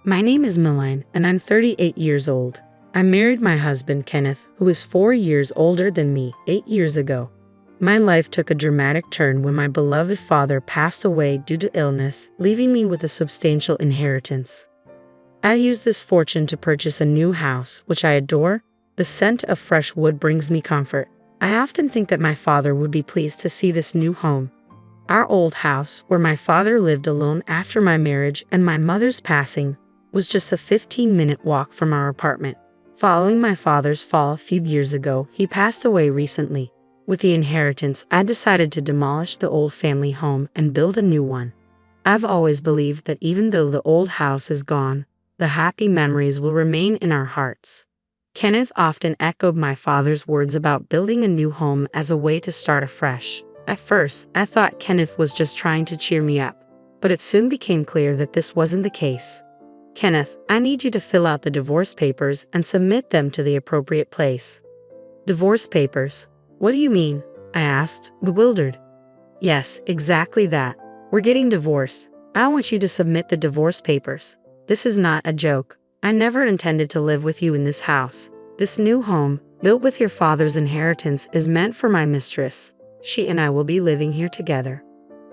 My name is Milline, and I'm 38 years old. I married my husband, Kenneth, who is 4 years older than me, 8 years ago. My life took a dramatic turn when my beloved father passed away due to illness, leaving me with a substantial inheritance. I used this fortune to purchase a new house, which I adore. The scent of fresh wood brings me comfort. I often think that my father would be pleased to see this new home. Our old house, where my father lived alone after my marriage and my mother's passing, was just a 15-minute walk from our apartment. Following my father's fall a few years ago, he passed away recently. With the inheritance, I decided to demolish the old family home and build a new one. I've always believed that even though the old house is gone, the happy memories will remain in our hearts. Kenneth often echoed my father's words about building a new home as a way to start afresh. At first, I thought Kenneth was just trying to cheer me up, but it soon became clear that this wasn't the case. Kenneth, I need you to fill out the divorce papers and submit them to the appropriate place. Divorce papers? What do you mean? I asked, bewildered. Yes, exactly that. We're getting divorced. I want you to submit the divorce papers. This is not a joke. I never intended to live with you in this house. This new home, built with your father's inheritance, is meant for my mistress. She and I will be living here together.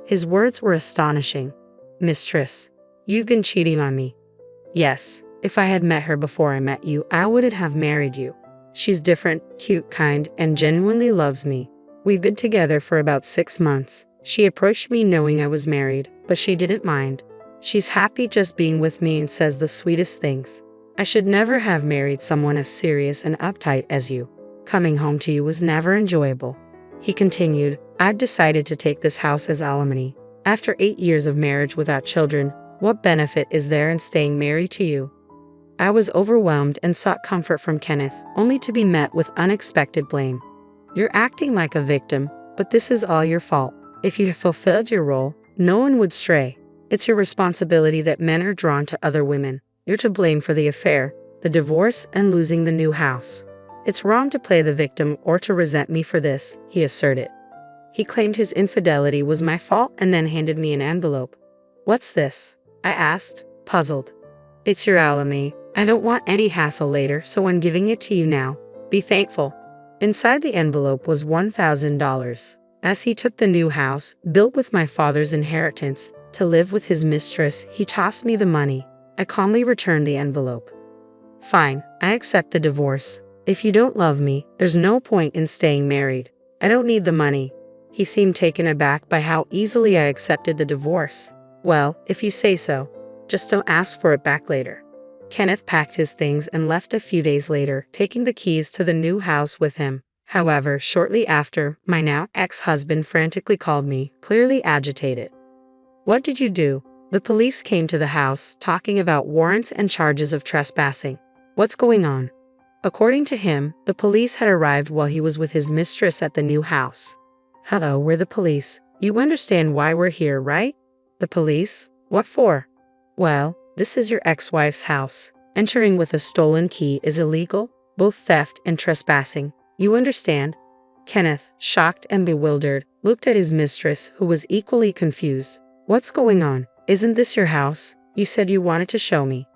His words were astonishing. Mistress, you've been cheating on me. Yes, if I had met her before I met you, I wouldn't have married you. She's different, cute, kind, and genuinely loves me. We've been together for about 6 months. She approached me knowing I was married, but she didn't mind. She's happy just being with me and says the sweetest things. I should never have married someone as serious and uptight as you. Coming home to you was never enjoyable. He continued, I've decided to take this house as alimony. After 8 years of marriage without children, what benefit is there in staying married to you? I was overwhelmed and sought comfort from Kenneth, only to be met with unexpected blame. You're acting like a victim, but this is all your fault. If you had fulfilled your role, no one would stray. It's your responsibility that men are drawn to other women. You're to blame for the affair, the divorce, and losing the new house. It's wrong to play the victim or to resent me for this, he asserted. He claimed his infidelity was my fault and then handed me an envelope. What's this? I asked, puzzled. It's your alimony. I don't want any hassle later, so I'm giving it to you now. Be thankful. Inside the envelope was $1,000. As he took the new house, built with my father's inheritance, to live with his mistress, he tossed me the money. I calmly returned the envelope. Fine, I accept the divorce. If you don't love me, there's no point in staying married. I don't need the money. He seemed taken aback by how easily I accepted the divorce. Well, if you say so, just don't ask for it back later. Kenneth packed his things and left a few days later, taking the keys to the new house with him. However, shortly after, my now ex-husband frantically called me, clearly agitated. What did you do? The police came to the house, talking about warrants and charges of trespassing. What's going on? According to him, the police had arrived while he was with his mistress at the new house. Hello, we're the police. You understand why we're here, right? The police? What for? Well, this is your ex-wife's house. Entering with a stolen key is illegal, both theft and trespassing. You understand? Kenneth, shocked and bewildered, looked at his mistress, who was equally confused. What's going on? Isn't this your house? You said you wanted to show me.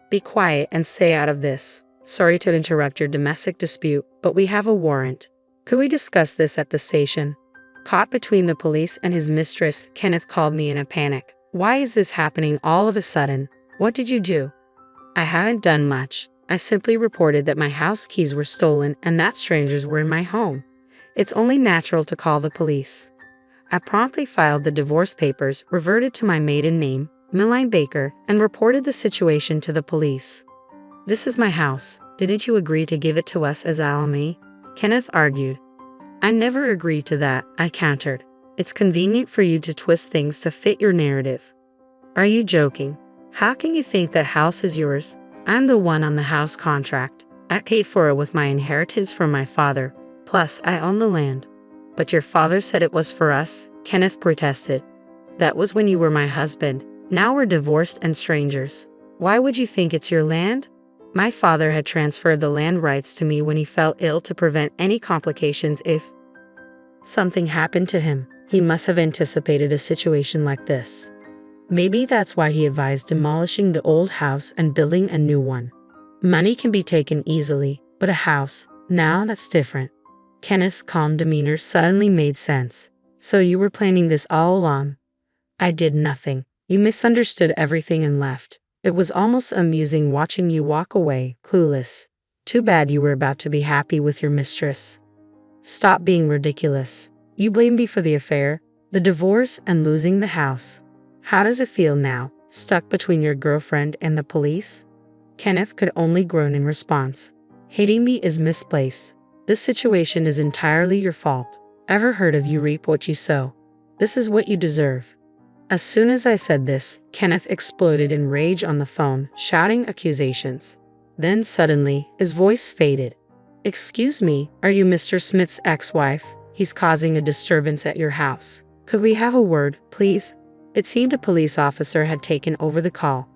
Be quiet and stay out of this. Sorry to interrupt your domestic dispute, but we have a warrant. Could we discuss this at the station? Caught between the police and his mistress, Kenneth called me in a panic. Why is this happening all of a sudden? What did you do? I haven't done much. I simply reported that my house keys were stolen and that strangers were in my home. It's only natural to call the police. I promptly filed the divorce papers, reverted to my maiden name, Milline Baker, and reported the situation to the police. This is my house. Didn't you agree to give it to us as alimony? Kenneth argued. I never agreed to that, I countered. It's convenient for you to twist things to fit your narrative. Are you joking? How can you think that house is yours? I'm the one on the house contract. I paid for it with my inheritance from my father. Plus, I own the land. But your father said it was for us, Kenneth protested. That was when you were my husband. Now we're divorced and strangers. Why would you think it's your land? My father had transferred the land rights to me when he fell ill to prevent any complications if something happened to him. He must have anticipated a situation like this. Maybe that's why he advised demolishing the old house and building a new one. Money can be taken easily, but a house, now that's different. Kenneth's calm demeanor suddenly made sense. So you were planning this all along? I did nothing. You misunderstood everything and left. It was almost amusing watching you walk away, clueless. Too bad you were about to be happy with your mistress. Stop being ridiculous. You blamed me for the affair, the divorce, and losing the house. How does it feel now, stuck between your girlfriend and the police? Kenneth could only groan in response. Hating me is misplaced. This situation is entirely your fault. Ever heard of you reap what you sow? This is what you deserve. As soon as I said this, Kenneth exploded in rage on the phone, shouting accusations. Then suddenly, his voice faded. Excuse me, are you Mr. Smith's ex-wife? He's causing a disturbance at your house. Could we have a word, please? It seemed a police officer had taken over the call.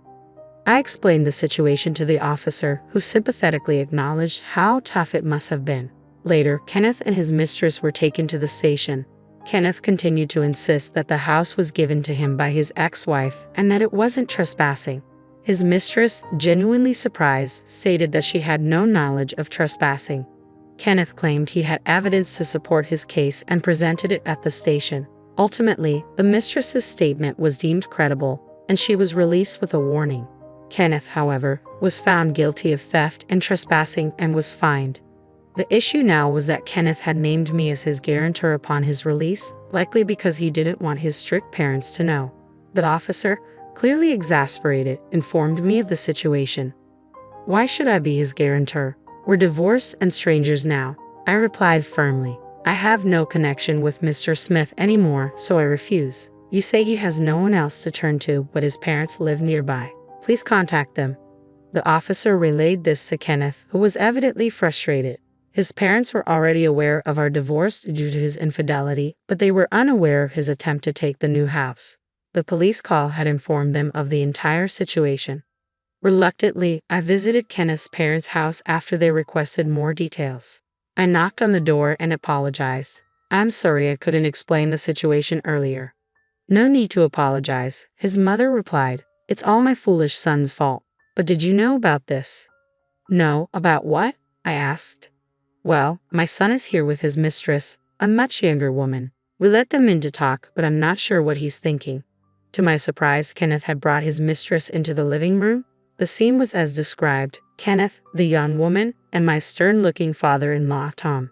I explained the situation to the officer, who sympathetically acknowledged how tough it must have been. Later, Kenneth and his mistress were taken to the station. Kenneth continued to insist that the house was given to him by his ex-wife and that it wasn't trespassing. His mistress, genuinely surprised, stated that she had no knowledge of trespassing. Kenneth claimed he had evidence to support his case and presented it at the station. Ultimately, the mistress's statement was deemed credible, and she was released with a warning. Kenneth, however, was found guilty of theft and trespassing and was fined. The issue now was that Kenneth had named me as his guarantor upon his release, likely because he didn't want his strict parents to know. The officer, clearly exasperated, informed me of the situation. Why should I be his guarantor? We're divorced and strangers now, I replied firmly. I have no connection with Mr. Smith anymore, so I refuse. You say he has no one else to turn to, but his parents live nearby. Please contact them. The officer relayed this to Kenneth, who was evidently frustrated. His parents were already aware of our divorce due to his infidelity, but they were unaware of his attempt to take the new house. The police call had informed them of the entire situation. Reluctantly, I visited Kenneth's parents' house after they requested more details. I knocked on the door and apologized. I'm sorry I couldn't explain the situation earlier. No need to apologize, his mother replied. It's all my foolish son's fault. But did you know about this? No, about what? I asked. Well, my son is here with his mistress, a much younger woman. We let them in to talk, but I'm not sure what he's thinking. To my surprise, Kenneth had brought his mistress into the living room. The scene was as described: Kenneth, the young woman, and my stern-looking father-in-law, Tom.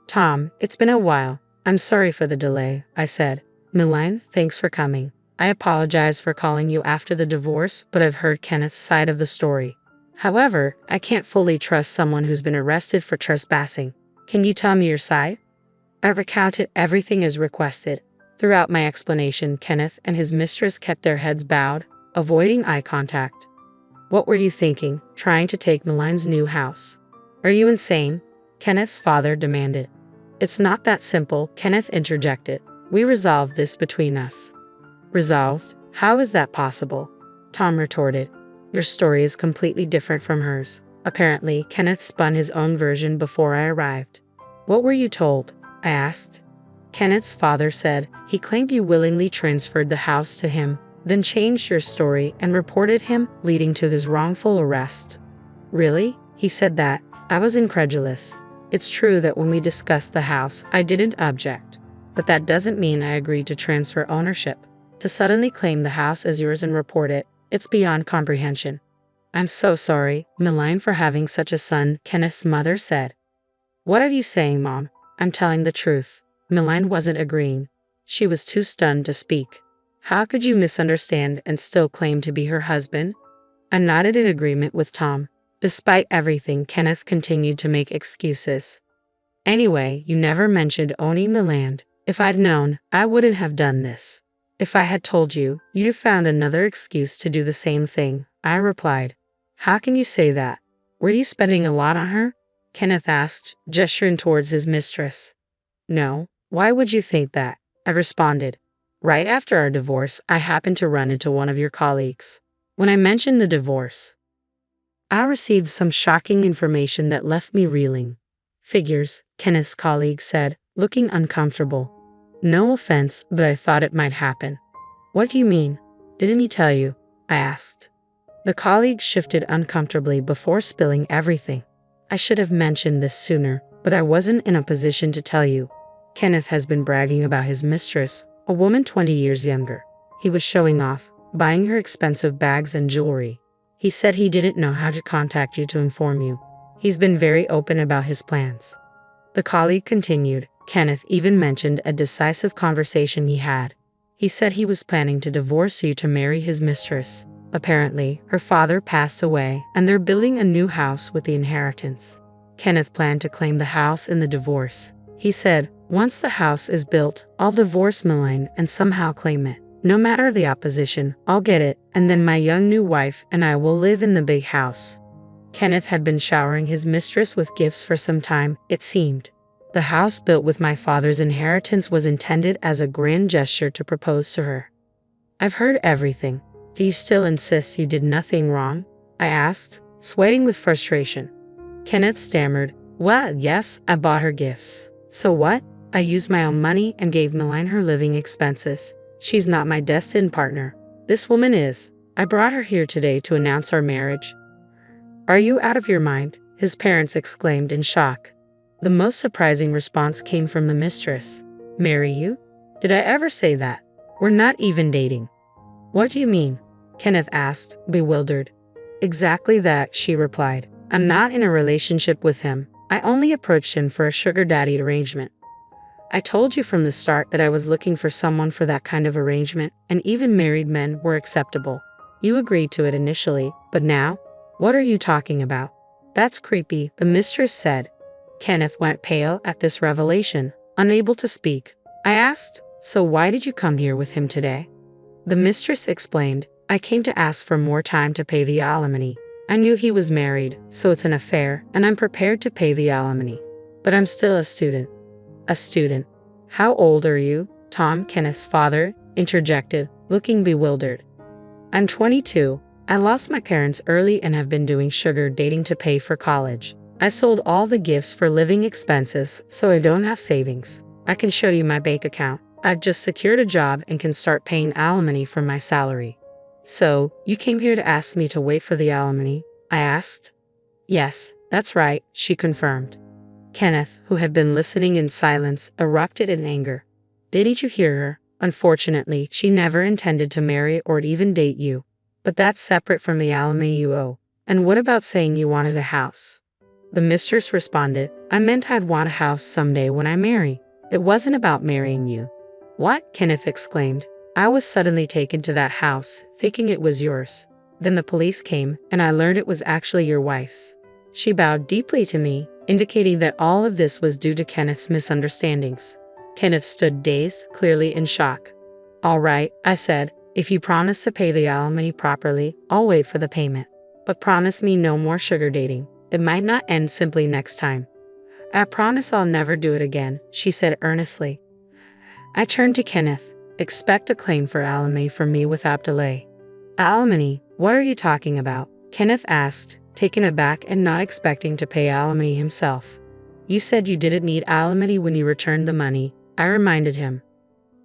Tom, it's been a while. I'm sorry for the delay, I said. Milan, thanks for coming. I apologize for calling you after the divorce, but I've heard Kenneth's side of the story. However, I can't fully trust someone who's been arrested for trespassing. Can you tell me your side? I recounted everything as requested. Throughout my explanation, Kenneth and his mistress kept their heads bowed, avoiding eye contact. What were you thinking, trying to take Milan's new house? Are you insane? Kenneth's father demanded. It's not that simple, Kenneth interjected. We resolved this between us. Resolved? How is that possible? Tom retorted. Your story is completely different from hers. Apparently, Kenneth spun his own version before I arrived. What were you told? I asked. Kenneth's father said he claimed you willingly transferred the house to him, then changed your story and reported him, leading to his wrongful arrest. Really? He said that. I was incredulous. It's true that when we discussed the house, I didn't object. But that doesn't mean I agreed to transfer ownership. To suddenly claim the house as yours and report it, it's beyond comprehension. I'm so sorry, Milan, for having such a son, Kenneth's mother said. What are you saying, Mom? I'm telling the truth. Milan wasn't agreeing. She was too stunned to speak. How could you misunderstand and still claim to be her husband? I nodded in agreement with Tom. Despite everything, Kenneth continued to make excuses. Anyway, you never mentioned owning the land. If I'd known, I wouldn't have done this. If I had told you, you'd have found another excuse to do the same thing, I replied. How can you say that? Were you spending a lot on her? Kenneth asked, gesturing towards his mistress. No, why would you think that? I responded. Right after our divorce, I happened to run into one of your colleagues. When I mentioned the divorce, I received some shocking information that left me reeling. Figures, Kenneth's colleague said, looking uncomfortable. No offense, but I thought it might happen. What do you mean? Didn't he tell you? I asked. The colleague shifted uncomfortably before spilling everything. I should have mentioned this sooner, but I wasn't in a position to tell you. Kenneth has been bragging about his mistress, a woman 20 years younger. He was showing off, buying her expensive bags and jewelry. He said he didn't know how to contact you to inform you. He's been very open about his plans. The colleague continued. Kenneth even mentioned a decisive conversation he had. He said he was planning to divorce you to marry his mistress. Apparently, her father passed away and they're building a new house with the inheritance. Kenneth planned to claim the house in the divorce. He said, once the house is built, I'll divorce Milan and somehow claim it. No matter the opposition, I'll get it, and then my young new wife and I will live in the big house. Kenneth had been showering his mistress with gifts for some time, it seemed. The house built with my father's inheritance was intended as a grand gesture to propose to her. I've heard everything. Do you still insist you did nothing wrong? I asked, sweating with frustration. Kenneth stammered, well, yes, I bought her gifts. So what? I used my own money and gave Milan her living expenses. She's not my destined partner. This woman is. I brought her here today to announce our marriage. Are you out of your mind? His parents exclaimed in shock. The most surprising response came from the mistress. Marry you? Did I ever say that? We're not even dating. What do you mean? Kenneth asked, bewildered. Exactly that, she replied. I'm not in a relationship with him. I only approached him for a sugar daddy arrangement. I told you from the start that I was looking for someone for that kind of arrangement, and even married men were acceptable. You agreed to it initially, but now? What are you talking about? That's creepy, the mistress said. Kenneth went pale at this revelation, unable to speak. I asked, so why did you come here with him today? The mistress explained, I came to ask for more time to pay the alimony. I knew he was married, so it's an affair, and I'm prepared to pay the alimony. But I'm still a student. A student. How old are you? Tom, Kenneth's father, interjected, looking bewildered. I'm 22. I lost my parents early and have been doing sugar dating to pay for college. I sold all the gifts for living expenses, so I don't have savings. I can show you my bank account. I've just secured a job and can start paying alimony from my salary. So, you came here to ask me to wait for the alimony? I asked. Yes, that's right, she confirmed. Kenneth, who had been listening in silence, erupted in anger. Didn't you hear her? Unfortunately, she never intended to marry or even date you. But that's separate from the alimony you owe. And what about saying you wanted a house? The mistress responded, I meant I'd want a house someday when I marry. It wasn't about marrying you. What? Kenneth exclaimed. I was suddenly taken to that house, thinking it was yours. Then the police came, and I learned it was actually your wife's. She bowed deeply to me, indicating that all of this was due to Kenneth's misunderstandings. Kenneth stood dazed, clearly in shock. All right, I said, if you promise to pay the alimony properly, I'll wait for the payment. But promise me no more sugar dating. It might not end simply next time. I promise I'll never do it again, she said earnestly. I turned to Kenneth. Expect a claim for alimony from me without delay. Alimony? What are you talking about? Kenneth asked, taken aback and not expecting to pay alimony himself. You said you didn't need alimony when you returned the money, I reminded him.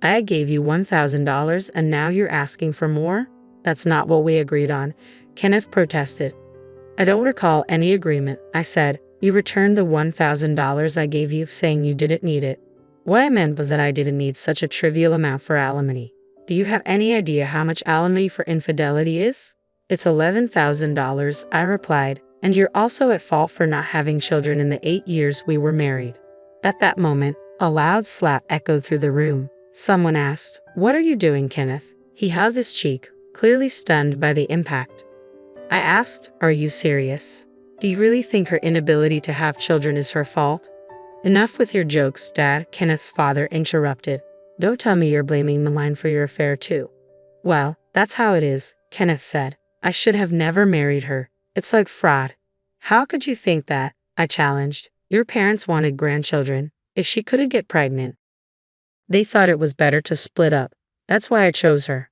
I gave you $1,000 and now you're asking for more? That's not what we agreed on, Kenneth protested. I don't recall any agreement, I said. You returned the $1,000 I gave you saying you didn't need it. What I meant was that I didn't need such a trivial amount for alimony. Do you have any idea how much alimony for infidelity is? It's $11,000, I replied, and you're also at fault for not having children in the 8 years we were married. At that moment, a loud slap echoed through the room. Someone asked, What are you doing, Kenneth? He held his cheek, clearly stunned by the impact. I asked, Are you serious? Do you really think her inability to have children is her fault? Enough with your jokes, Dad, Kenneth's father interrupted. Don't tell me you're blaming Milan for your affair too. Well, that's how it is, Kenneth said. I should have never married her. It's like fraud. How could you think that? I challenged. Your parents wanted grandchildren. If she couldn't get pregnant, they thought it was better to split up. That's why I chose her.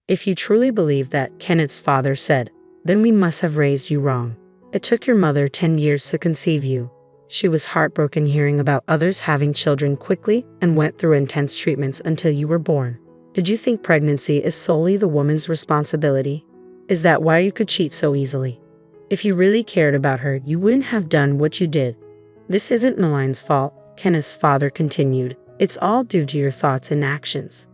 If you truly believe that, Kenneth's father said, then we must have raised you wrong. It took your mother 10 years to conceive you. She was heartbroken hearing about others having children quickly and went through intense treatments until you were born. Did you think pregnancy is solely the woman's responsibility? Is that why you could cheat so easily? If you really cared about her, you wouldn't have done what you did. This isn't Maline's fault, Kenneth's father continued. It's all due to your thoughts and actions.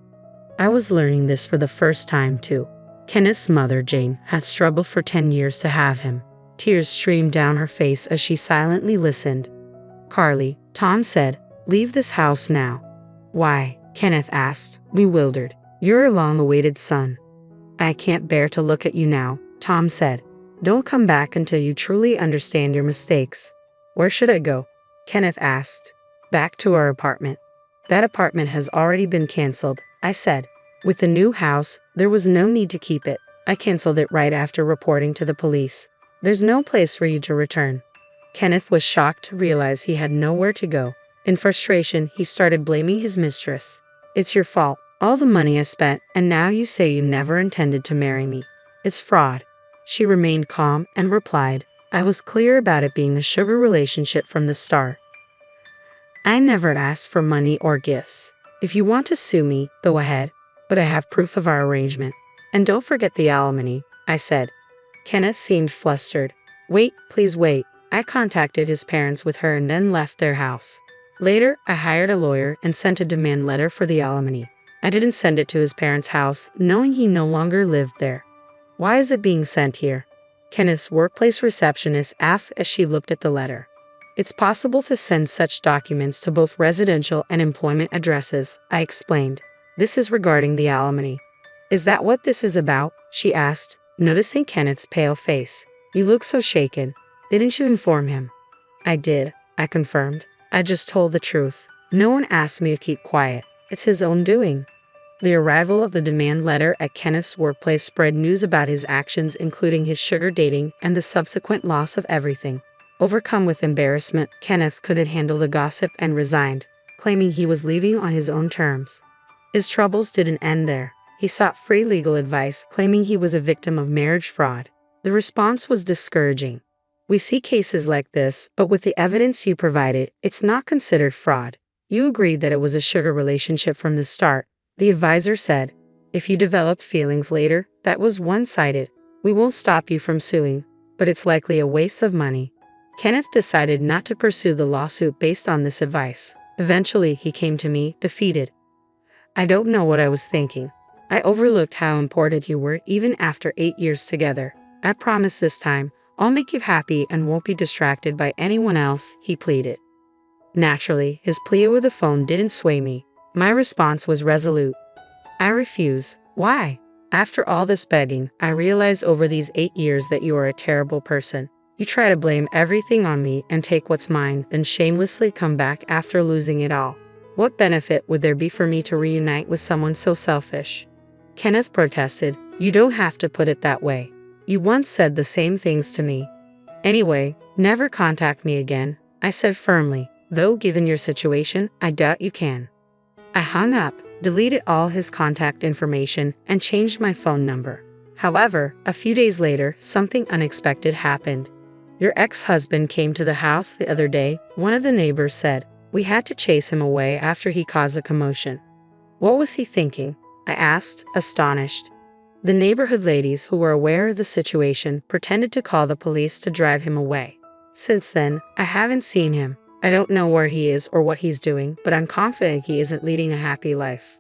I was learning this for the first time too. Kenneth's mother, Jane, had struggled for 10 years to have him. Tears streamed down her face as she silently listened. Carly, Tom said, leave this house now. Why? Kenneth asked, bewildered. You're a long-awaited son. I can't bear to look at you now, Tom said. Don't come back until you truly understand your mistakes. Where should I go? Kenneth asked. Back to our apartment. That apartment has already been canceled, I said. With the new house, there was no need to keep it. I canceled it right after reporting to the police. There's no place for you to return. Kenneth was shocked to realize he had nowhere to go. In frustration, he started blaming his mistress. It's your fault. All the money I spent, and now you say you never intended to marry me. It's fraud. She remained calm and replied, I was clear about it being a sugar relationship from the start. I never asked for money or gifts. If you want to sue me, go ahead, but I have proof of our arrangement. And don't forget the alimony, I said. Kenneth seemed flustered. Wait, please wait. I contacted his parents with her and then left their house. Later, I hired a lawyer and sent a demand letter for the alimony. I didn't send it to his parents' house, knowing he no longer lived there. Why is it being sent here? Kenneth's workplace receptionist asked as she looked at the letter. It's possible to send such documents to both residential and employment addresses, I explained. This is regarding the alimony. Is that what this is about? She asked, noticing Kenneth's pale face. You look so shaken. Didn't you inform him? I did, I confirmed. I just told the truth. No one asked me to keep quiet. It's his own doing. The arrival of the demand letter at Kenneth's workplace spread news about his actions, including his sugar dating and the subsequent loss of everything. Overcome with embarrassment, Kenneth couldn't handle the gossip and resigned, claiming he was leaving on his own terms. His troubles didn't end there. He sought free legal advice, claiming he was a victim of marriage fraud. The response was discouraging. We see cases like this, but with the evidence you provided, it's not considered fraud. You agreed that it was a sugar relationship from the start, the advisor said. If you developed feelings later, that was one-sided. We won't stop you from suing, but it's likely a waste of money. Kenneth decided not to pursue the lawsuit based on this advice. Eventually, he came to me, defeated. I don't know what I was thinking. I overlooked how important you were even after 8 years together. I promise this time, I'll make you happy and won't be distracted by anyone else, he pleaded. Naturally, his plea over the phone didn't sway me. My response was resolute. I refuse. Why? After all this begging, I realized over these 8 years that you are a terrible person. You try to blame everything on me and take what's mine, then shamelessly come back after losing it all. What benefit would there be for me to reunite with someone so selfish? Kenneth protested. You don't have to put it that way. You once said the same things to me. Anyway, never contact me again, I said firmly, though given your situation, I doubt you can. I hung up, deleted all his contact information, and changed my phone number. However, a few days later, something unexpected happened. Your ex-husband came to the house the other day, one of the neighbors said. We had to chase him away after he caused a commotion. What was he thinking? I asked, astonished. The neighborhood ladies who were aware of the situation pretended to call the police to drive him away. Since then, I haven't seen him. I don't know where he is or what he's doing, but I'm confident he isn't leading a happy life.